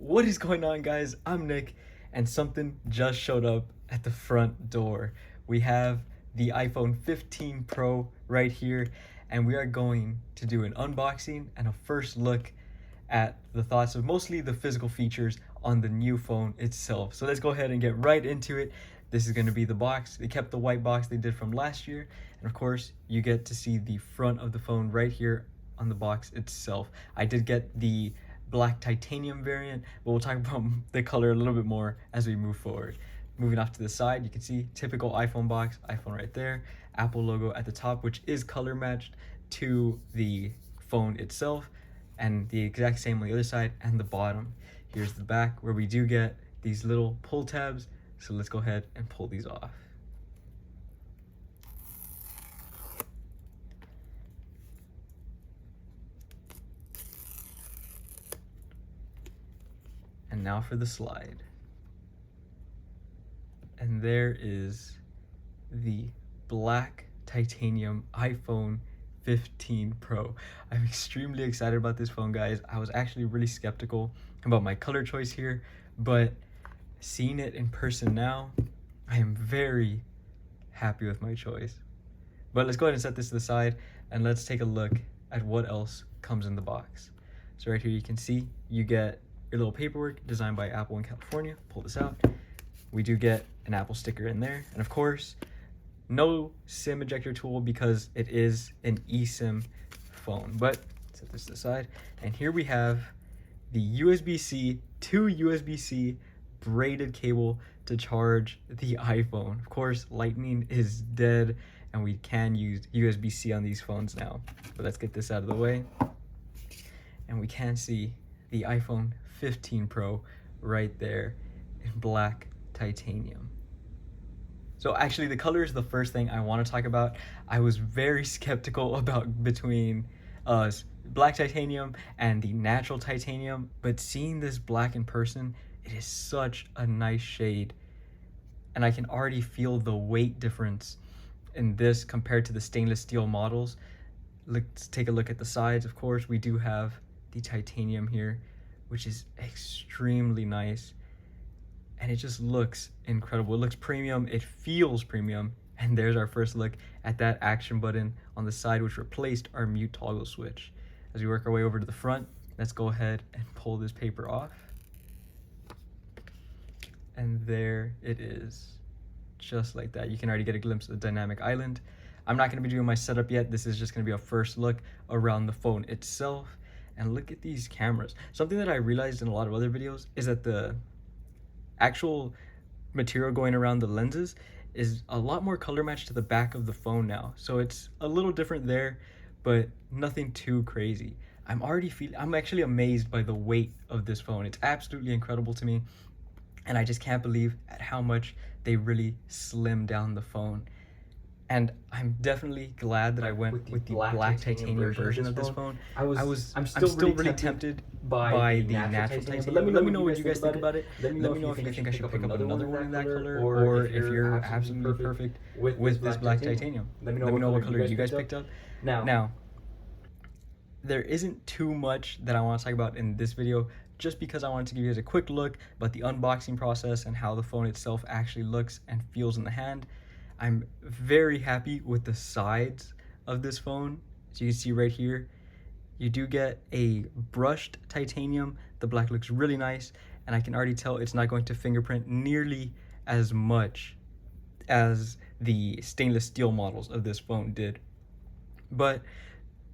What is going on, guys? I'm Nick, and something just showed up at the front door. We have the iPhone 15 Pro right here, and we are going to do an unboxing and a first look at the thoughts of mostly the physical features on the new phone itself. So let's go ahead and get right into it. This is going to be the box. They kept the white box they did from last year, and of course you get to see the front of the phone right here on the box itself. I did get the black titanium variant, but we'll talk about the color a little bit more as we move forward. Moving off to the side, you can see typical iPhone box, iPhone right there, Apple logo at the top, which is color matched to the phone itself, and the exact same on the other side and the bottom. Here's the back where we do get these little pull tabs, so let's go ahead and pull these off. And now for the slide. And there is the black titanium iPhone 15 Pro. I'm extremely excited about this phone, guys. I was actually really skeptical about my color choice here, but seeing it in person now, I am very happy with my choice. But let's go ahead and set this to the side and let's take a look at what else comes in the box. So right here you can see you get your little paperwork designed by Apple in California. Pull this out. We do get an Apple sticker in there, and of course no SIM ejector tool because it is an eSIM phone. But set this to the side, and here we have the USB-C to USB-C braided cable to charge the iPhone. Of course, Lightning is dead and we can use USB-C on these phones now. But let's get this out of the way, and we can see the iPhone 15 Pro right there in black titanium. So actually the color is the first thing I want to talk about. I was very skeptical about between black titanium and the natural titanium, but seeing this black in person, it is such a nice shade, and I can already feel the weight difference in this compared to the stainless steel models. Let's take a look at the sides. Of course, we do have the titanium here, which is extremely nice, and it just looks incredible. It looks premium, it feels premium, and there's our first look at that action button on the side, which replaced our mute toggle switch. As we work our way over to the front, let's go ahead and pull this paper off, and there it is, just like that. You can already get a glimpse of the dynamic island. I'm not going to be doing my setup yet. This is just going to be a first look around the phone itself. And look at these cameras. Something that I realized in a lot of other videos is that the actual material going around the lenses is a lot more color matched to the back of the phone now. So it's a little different there, but nothing too crazy. I'm actually amazed by the weight of this phone. It's absolutely incredible to me. And I just can't believe at how much they really slimmed down the phone. And I'm definitely glad that I went with the black titanium version of this phone. I'm still really tempted by the natural titanium. But let me know what you guys think about it. Let me know if you think I should pick up another one in that color, or if you're absolutely perfect with this black titanium. Let me know what color you guys picked up. Now, there isn't too much that I want to talk about in this video, just because I wanted to give you guys a quick look about the unboxing process and how the phone itself actually looks and feels in the hand. I'm very happy with the sides of this phone. As you can see right here, you do get a brushed titanium. The black looks really nice, and I can already tell it's not going to fingerprint nearly as much as the stainless steel models of this phone did. But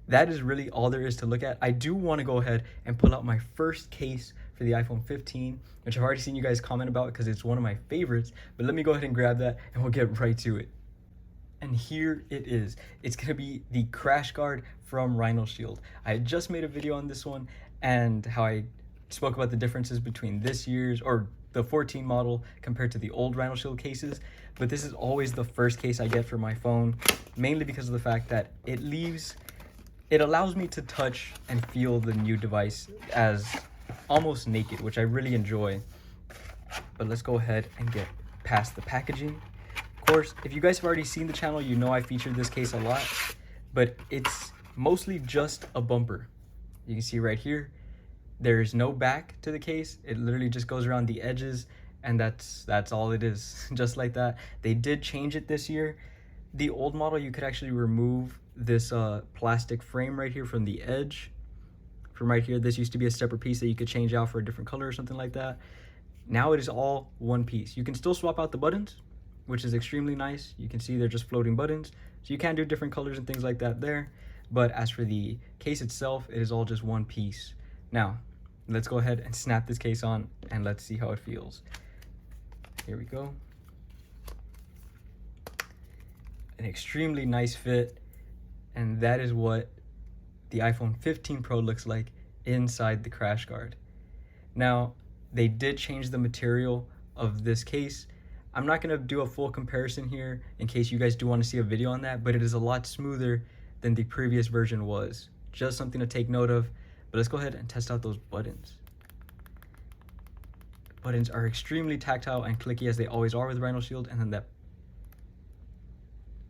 that is really all there is to look at. I do want to go ahead and pull out my first case for the iPhone 15, which I've already seen you guys comment about because it's one of my favorites, but let me go ahead and grab that and we'll get right to it. And here it is. It's gonna be the crash guard from RhinoShield. I had just made a video on this one and how I spoke about the differences between this year's, or the 14 model compared to the old RhinoShield cases, but this is always the first case I get for my phone, mainly because of the fact that it allows me to touch and feel the new device as almost naked, which I really enjoy. But let's go ahead and get past the packaging. Of course, if you guys have already seen the channel, you know I featured this case a lot, but it's mostly just a bumper. You can see right here, There's no back to the case. It literally just goes around the edges, and that's all it is. Just like that. They did change it this year. The old model, you could actually remove this plastic frame right here from the edge. From right here, this used to be a separate piece that you could change out for a different color or something like that. Now it is all one piece. You can still swap out the buttons, which is extremely nice. You can see they're just floating buttons, so you can do different colors and things like that there. But as for the case itself, it is all just one piece. Now, let's go ahead and snap this case on and let's see how it feels. Here we go. An extremely nice fit, and that is what the iPhone 15 Pro looks like inside the crash guard. Now, they did change the material of this case. I'm not going to do a full comparison here in case you guys do want to see a video on that, but it is a lot smoother than the previous version was. Just something to take note of. But let's go ahead and test out those buttons. Buttons are extremely tactile and clicky, as they always are with RhinoShield. And then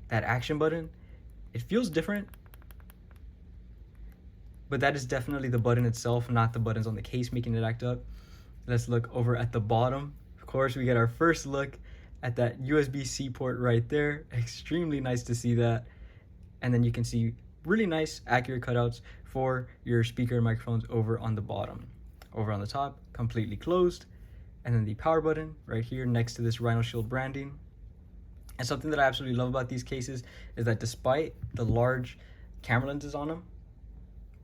that action button, it feels different, but that is definitely the button itself, not the buttons on the case making it act up. Let's look over at the bottom. Of course, we get our first look at that USB-C port right there. Extremely nice to see that. And then you can see really nice, accurate cutouts for your speaker and microphones over on the bottom. Over on the top, completely closed. And then the power button right here next to this RhinoShield branding. And something that I absolutely love about these cases is that despite the large camera lenses on them,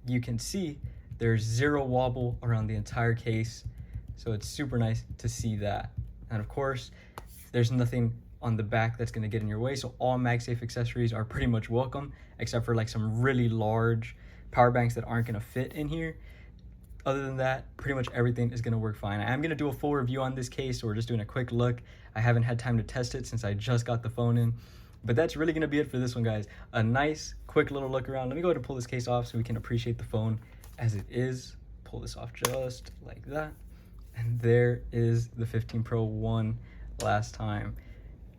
you can see there's zero wobble around the entire case. So it's super nice to see that. And of course, there's nothing on the back that's gonna get in your way. So all MagSafe accessories are pretty much welcome, except for like some really large power banks that aren't gonna fit in here. Other than that, pretty much everything is gonna work fine. I'm gonna do a full review on this case, so we're just doing a quick look. I haven't had time to test it since I just got the phone in. But that's really gonna be it for this one, guys. A nice, quick little look around. Let me go ahead and pull this case off so we can appreciate the phone as it is. Pull this off just like that. And there is the 15 Pro one last time.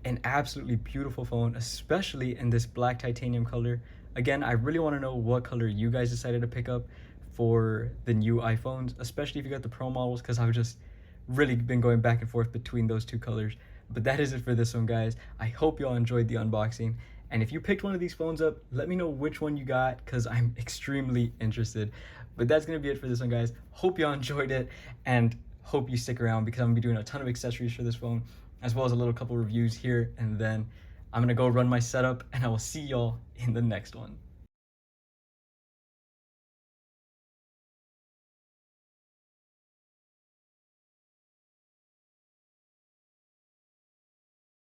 An absolutely beautiful phone, especially in this black titanium color. Again, I really wanna know what color you guys decided to pick up for the new iPhones, especially if you got the Pro models, because I've just really been going back and forth between those two colors. But that is it for this one, guys. I hope y'all enjoyed the unboxing. And if you picked one of these phones up, let me know which one you got, because I'm extremely interested. But that's going to be it for this one, guys. Hope y'all enjoyed it, and hope you stick around, because I'm going to be doing a ton of accessories for this phone, as well as a little couple reviews here. And then I'm going to go run my setup, and I will see y'all in the next one.